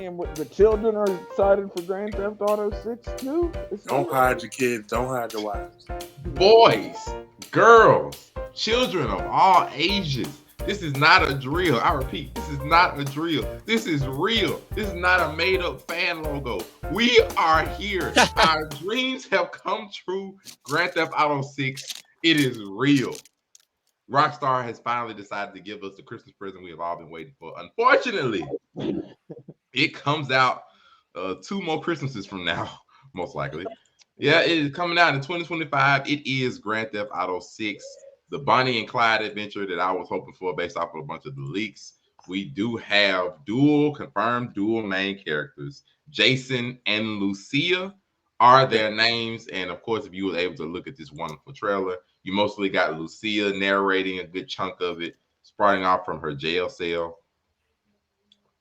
And the children are excited for Grand Theft Auto 6 too. Don't hide your kids. Don't hide your wives. Boys, girls, children of all ages. This is not a drill. I repeat, this is not a drill. This is real. This is not a made-up fan logo. We are here. Our dreams have come true. Grand Theft Auto 6, it is real. Rockstar has finally decided to give us the Christmas present we have all been waiting for. Unfortunately, it comes out 2 more Christmases from now, most likely. Yeah, it is coming out in 2025. It is Grand Theft Auto 6, the Bonnie and Clyde adventure that I was hoping for based off of a bunch of the leaks. We do have confirmed dual main characters. Jason and Lucia are their names. And of course, if you were able to look at this wonderful trailer, you mostly got Lucia narrating a good chunk of it, starting off from her jail cell.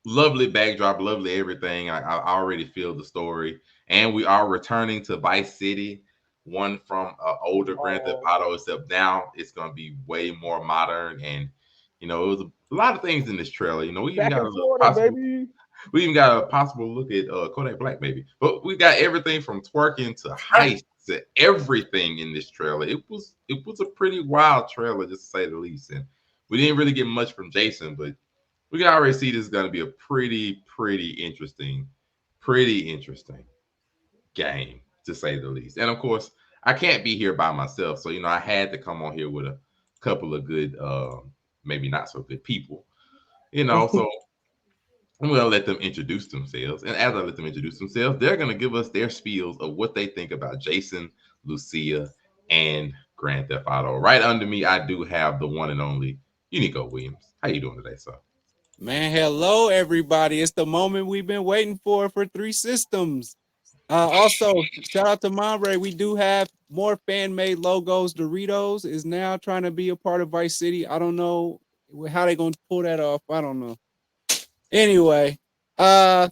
Lovely backdrop, lovely everything. I already feel the story. And we are returning to Vice City, one from older Grand Theft Auto, except now it's going to be way more modern. And, it was a lot of things in this trailer. We even Back got in Florida, baby. we even got a possible look at Kodak Black, maybe. But we got everything from twerking to heists to everything in this trailer. It was a pretty wild trailer, just to say the least. And we didn't really get much from Jason, but we can already see this is going to be a pretty interesting game, to say the least. And of course, I can't be here by myself. So, I had to come on here with a couple of good, maybe not so good people, so I'm going to let them introduce themselves. And as I let them introduce themselves, they're going to give us their spiels of what they think about Jason, Lucia, and Grand Theft Auto. Right under me, I do have the one and only Unico Williams. How you doing today, sir? Man, hello, everybody. It's the moment we've been waiting for 3 Systems. Also, shout out to Monterey. We do have more fan-made logos. Doritos is now trying to be a part of Vice City. I don't know how they're going to pull that off. I don't know. Anyway, man,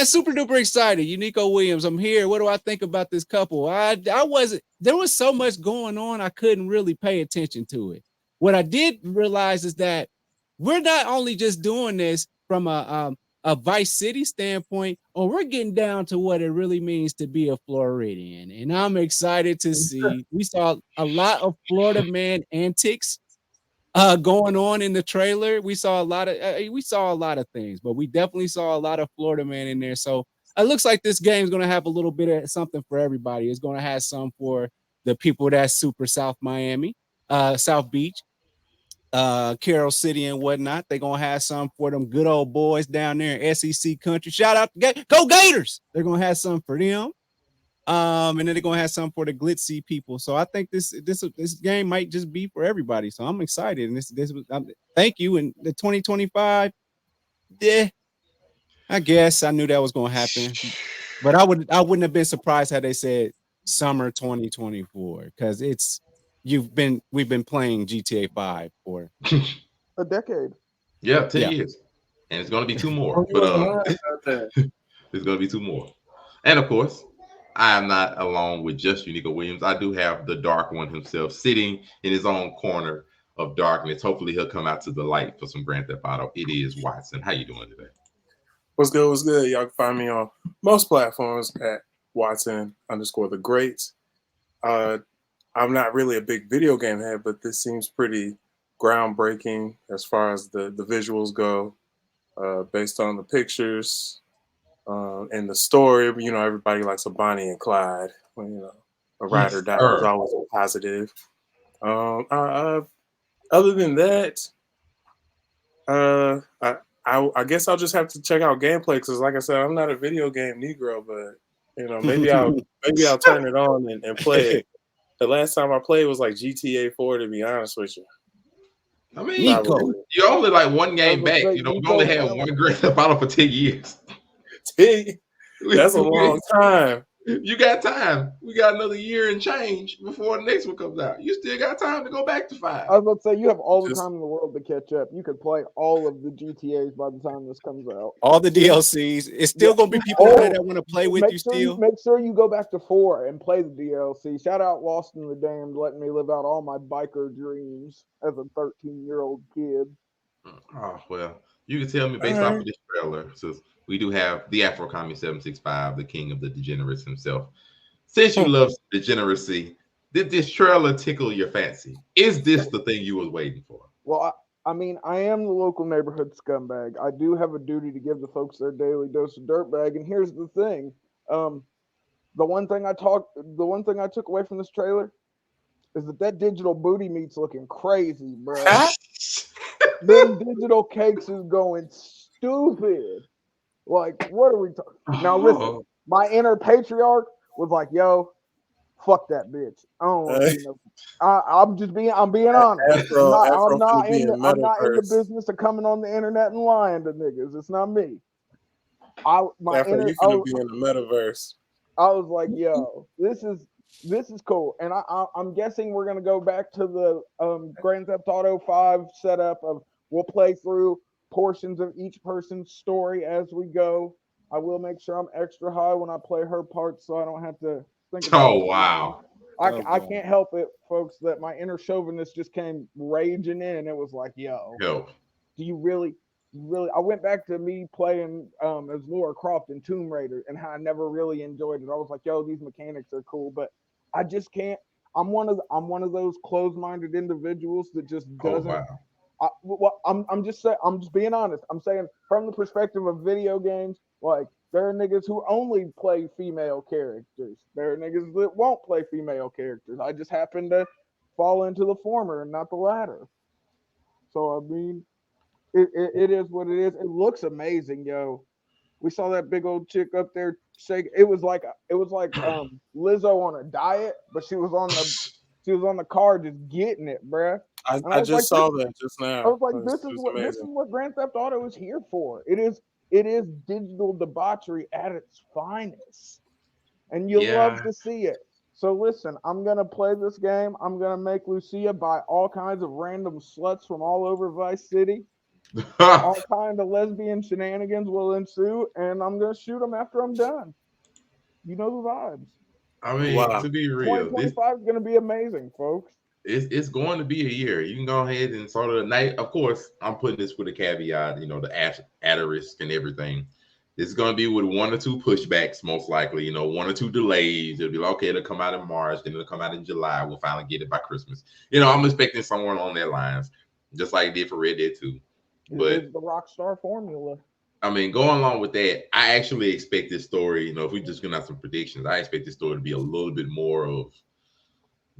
super duper excited. Unico Williams, I'm here. What do I think about this couple? There was so much going on, I couldn't really pay attention to it. What I did realize is that we're not only just doing this from a Vice City standpoint, or we're getting down to what it really means to be a Floridian. And I'm excited to see. We saw a lot of Florida man antics going on in the trailer. We saw a lot of things, but we definitely saw a lot of Florida man in there. So it looks like this game is going to have a little bit of something for everybody. It's going to have some for the people that's super South Miami, South Beach, Carroll City and whatnot. They're gonna have some for them good old boys down there in SEC country. Shout out to Go Gators. They're gonna have some for them. And then they're gonna have some for the glitzy people. So I think this game might just be for everybody. So I'm excited. And thank you. And the 2025, yeah, I guess I knew that was gonna happen, but I wouldn't have been surprised had they said summer 2024, because we've been playing GTA 5 for a decade. Yeah, 10 years. And it's going to be 2 more. But it's going to be 2 more. And of course, I am not alone with just Unico Williams. I do have the Dark One himself sitting in his own corner of darkness. Hopefully he'll come out to the light for some Grand Theft Auto. It is Watson. How you doing today? What's good? Y'all can find me on most platforms at Watson_the Great. I'm not really a big video game head, but this seems pretty groundbreaking as far as the visuals go, based on the pictures and the story. Everybody likes a Bonnie and Clyde. A ride or die is always a positive. Other than that, I guess I'll just have to check out gameplay because, like I said, I'm not a video game Negro, but maybe I'll turn it on and play it. The last time I played was like GTA 4, to be honest with you. I mean, you're only like one game back. We only had one Grand Theft Auto for 10 years. That's a long time. You got time. We got another year and change before the next one comes out. You still got time to go back to 5. I was about to say, you have all the time in the world to catch up. You could play all of the GTAs by the time this comes out. All the DLCs. It's still going to be people that want to play with you still. Make sure you go back to 4 and play the DLC. Shout out Lost in the Damned, letting me live out all my biker dreams as a 13-year-old kid. Oh, well, you can tell me based off of this trailer. So we do have the Afro Commie 765, the king of the degenerates himself. Since you love degeneracy, did this trailer tickle your fancy? Is this the thing you was waiting for? Well, I mean, I am the local neighborhood scumbag. I do have a duty to give the folks their daily dose of dirtbag. And here's the thing: the one thing I took away from this trailer is that digital booty meat's looking crazy, bro. Them digital cakes is going stupid. Like, what are we talking? Now, listen, my inner patriarch was like, "Yo, fuck that bitch. I don't want to see no." I'm being honest. I'm not in the business of coming on the internet and lying to niggas. It's not me. You finna be in the metaverse. I was like, yo, this is cool. And I'm guessing we're gonna go back to the Grand Theft Auto 5 setup of we'll play through portions of each person's story as we go. I will make sure I'm extra high when I play her part so I don't have to think about it. Wow. I can't help it, folks, that my inner chauvinist just came raging in. It was like, yo, do you really? I went back to me playing as Laura Croft in Tomb Raider and how I never really enjoyed it. I was like, yo, these mechanics are cool, but I just can't. I'm one of those closed-minded individuals that just doesn't. I'm just being honest. I'm saying from the perspective of video games, like there are niggas who only play female characters. There are niggas that won't play female characters. I just happen to fall into the former and not the latter. So I mean, it is what it is. It looks amazing, yo. We saw that big old chick up there shake. It was like Lizzo on a diet, but she was on the car just getting it, bruh. I just saw that just now. I was like, this is what Grand Theft Auto is here for. It is digital debauchery at its finest. And you love to see it. So listen, I'm gonna play this game. I'm gonna make Lucia buy all kinds of random sluts from all over Vice City. All kind of lesbian shenanigans will ensue, and I'm gonna shoot them after I'm done. You know the vibes. I mean, to be real, 2025 is gonna be amazing, folks. It's going to be a year. You can go ahead and sort of the night. Of course, I'm putting this with a caveat. You know, the asterisk and everything. It's going to be with 1 or 2 pushbacks, most likely. You know, 1 or 2 delays. It'll be like, okay, it'll come out in March, then it'll come out in July. We'll finally get it by Christmas. You know, I'm expecting somewhere along that lines, just like it did for Red Dead 2. But it's the Rockstar formula. I mean, going along with that, I actually expect this story. You know, if we just gonna have some predictions, I expect this story to be a little bit more of.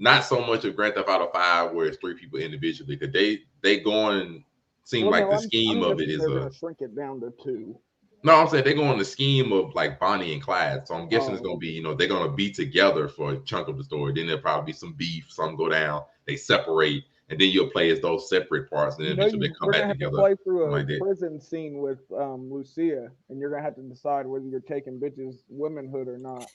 Not so much of Grand Theft Auto 5 where it's 3 people individually, because they going seem like the scheme of it is gonna shrink it down to 2. No, I'm saying they're going the scheme of like Bonnie and Clyde. So I'm guessing it's gonna be, you know, they're gonna be together for a chunk of the story. Then there'll probably be some beef, some go down, they separate, and then you'll play as those separate parts, and then eventually they come back together. Play through a prison scene with Lucia, and you're gonna have to decide whether you're taking bitches womanhood or not.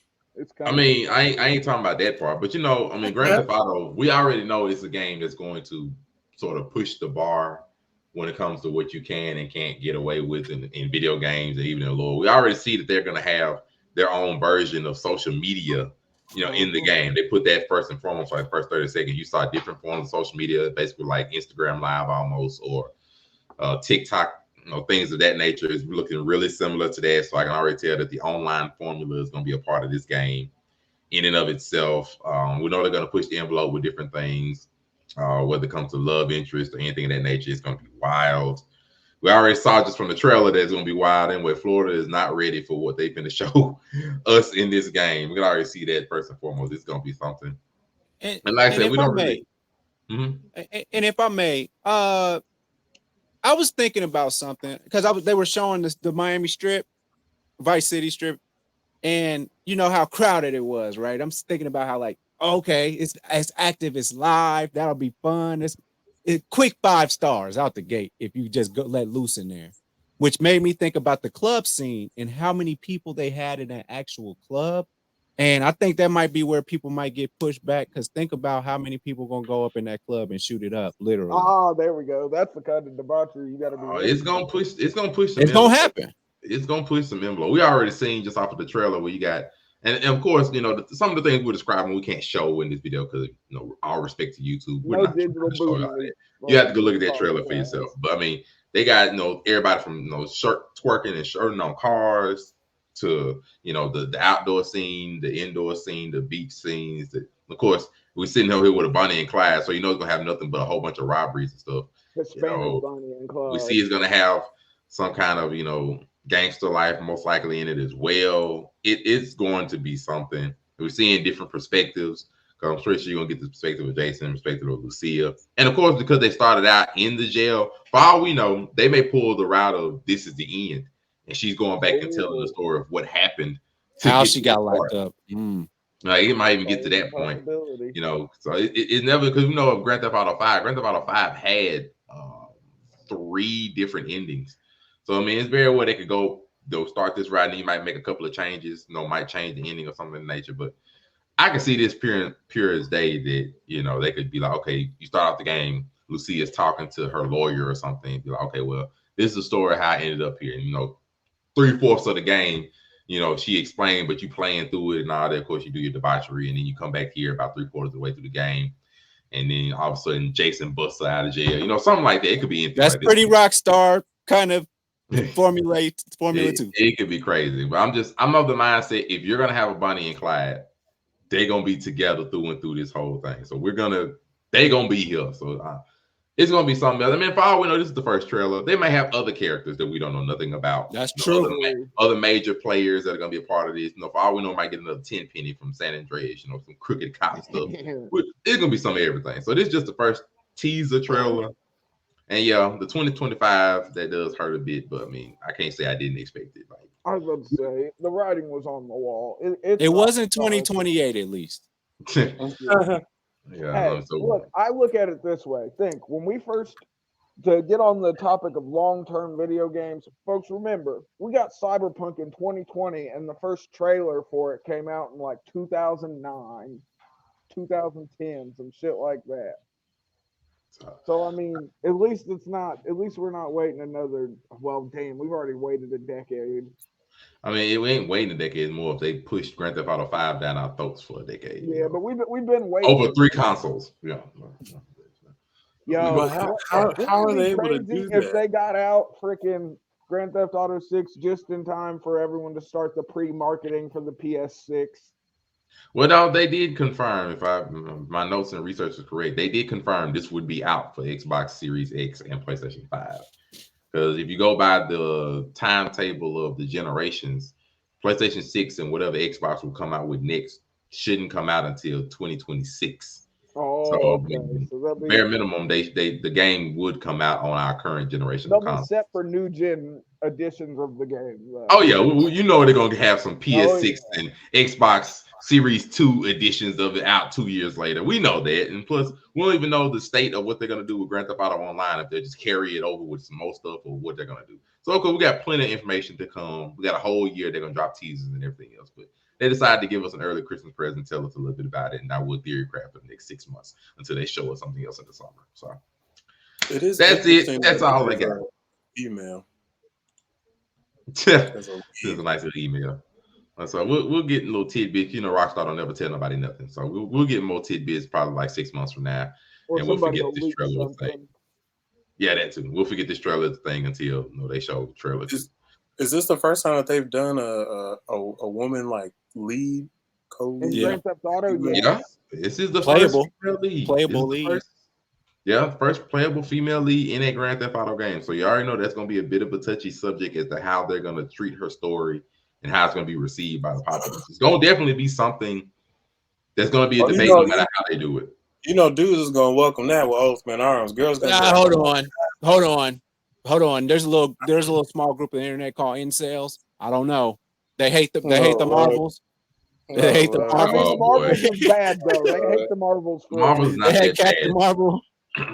I mean, I ain't talking about that part, but you know, I mean, Grand Theft Auto, we already know it's a game that's going to sort of push the bar when it comes to what you can and can't get away with in video games and even in lore. We already see that they're going to have their own version of social media, you know, in the game. They put that first and foremost, like first 30 seconds. You saw different forms of social media, basically like Instagram Live almost, or TikTok. You know, things of that nature is looking really similar to that. So I can already tell that the online formula is going to be a part of this game in and of itself. We know they're going to push the envelope with different things, whether it comes to love interest or anything of that nature. It's going to be wild. We already saw just from the trailer that it's going to be wild. Anyway, Florida is not ready for what they're going to show us in this game. We can already see that first and foremost. It's going to be something. And like I said, we don't really. And if I may, I was thinking about something because they were showing the Miami Strip, Vice City Strip, and you know how crowded it was, right? I'm thinking about how like, okay, it's as active, it's live, that'll be fun. It's quick 5 stars out the gate if you just go let loose in there, which made me think about the club scene and how many people they had in an actual club. And I think that might be where people might get pushed back because think about how many people gonna go up in that club and shoot it up, literally. Oh, there we go. That's the kind of debauchery you gotta be. It's gonna push. It's gonna push. It's gonna happen. It's gonna push some envelope. We already seen just off of the trailer where you got, and of course, you know, some of the things we're describing we can't show in this video because, you know, all respect to YouTube, we're not show you all that. You have to go look at that trailer for yourself. But I mean, they got everybody from twerking and shirting on cars to the outdoor scene, the indoor scene, the beach scenes. Of course, we're sitting here with a Bonnie and Clyde, so it's gonna have nothing but a whole bunch of robberies and stuff. Bonnie and Clyde. We see it's gonna have some kind of gangster life most likely in it as well. It's going to be something. We're seeing different perspectives. I'm pretty sure you're gonna get the perspective of Jason, perspective of Lucia, and of course, because they started out in the jail, for all we know, they may pull the route of this is the end, and she's going back and telling the story of what happened, how she got locked up. Like it might even get to that point, So it never, because of Grand Theft Auto 5. Grand Theft Auto 5 had 3 different endings, so I mean, it's very well they could go. They'll start this route, and you might make a couple of changes. Might change the ending or something of nature, but. I can see this pure as day that, they could be like, okay, you start off the game, Lucia's talking to her lawyer or something. Be like, okay, well, this is the story how I ended up here. And, 3/4 of the game, she explained, but you playing through it and all that. Of course, you do your debauchery, and then you come back here about 3/4 of the way through the game. And then all of a sudden, Jason busts her out of jail. Something like that. It could be anything. That's like pretty Rockstar kind of Formula 2. It could be crazy. But I'm of the mindset, if you're going to have a Bonnie and Clyde, they're gonna be together through and through this whole thing. So they're gonna be here. So it's gonna be something else. I mean, for all we know, this is the first trailer. They may have other characters that we don't know nothing about. That's true. Other major players that are gonna be a part of this. For all we know, might get another 10 penny from San Andreas. Some crooked cop stuff. It's gonna be some of everything. So this is just the first teaser trailer. And yeah, the 2025 that does hurt a bit, but I mean, I can't say I didn't expect it. I was about to say the writing was on the wall. It wasn't 2028 at least. Yeah. Hey, look, I look at it this way. Think when we first to get on the topic of long-term video games, folks. Remember, we got Cyberpunk in 2020, and the first trailer for it came out in like 2009, 2010, some shit like that. So I mean, at least we're not waiting another. Well, damn, we've already waited a decade. I mean, we ain't waiting a decade more if they pushed Grand Theft Auto 5 down our throats for a decade. Yeah, but we've been waiting over 3 consoles. Yeah. Yo, how are they able to do that? If they got out freaking Grand Theft Auto 6 just in time for everyone to start the pre-marketing for the PS6. Well, no, they did confirm, if my notes and research is correct, they did confirm this would be out for Xbox Series X and PlayStation 5. Because if you go by the timetable of the generations, PlayStation 6 and whatever Xbox will come out with next shouldn't come out until 2026. Oh, so, okay. Bare minimum, the game would come out on our current generation of consoles. They'll be set for new gen editions of the game. Oh yeah, they're gonna have some PS6 and Xbox Series 2 editions of it out 2 years later. We know that, and plus we don't even know the state of what they're gonna do with Grand Theft Auto Online, if they just carry it over with some more stuff or what they're gonna do. So okay, we got plenty of information to come. We got a whole year they're gonna drop teasers and everything else, but they decided to give us an early Christmas present, tell us a little bit about it, and now we'll theory craft for the next 6 months until they show us something else in the summer. So that's it. That's all they got. Email. It's a nice little email. So we'll get little tidbits. Rockstar don't never tell nobody nothing. So we'll get more tidbits probably like 6 months from now, and we'll forget this trailer thing. Yeah, that too. We'll forget this trailer thing until they show the trailer. Is this the first time that they've done a woman like lead co-lead? Grand Theft Auto, yeah. This is the playable lead. First playable female lead in a Grand Theft Auto game. So you already know that's going to be a bit of a touchy subject as to how they're going to treat her story and how it's going to be received by the populace. It's going to definitely be something that's going to be a debate no matter how they do it. Dudes is going to welcome that with open arms. Girls going to Hold on. There's a little small group of the internet called incels. I don't know. They hate the Marvels. They hate the Marvels. Marvels is bad though. They hate the Marvels. Marvel's not that bad. Marvel.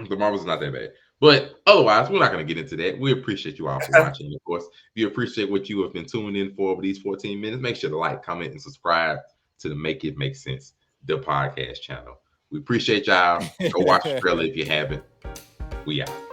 The Marvel's not that bad. But otherwise, we're not going to get into that. We appreciate you all for watching. Of course, if you appreciate what you have been tuning in for over these 14 minutes, make sure to like, comment, and subscribe to the Make It Make Sense, the podcast channel. We appreciate y'all. Go watch the trailer if you haven't. We out.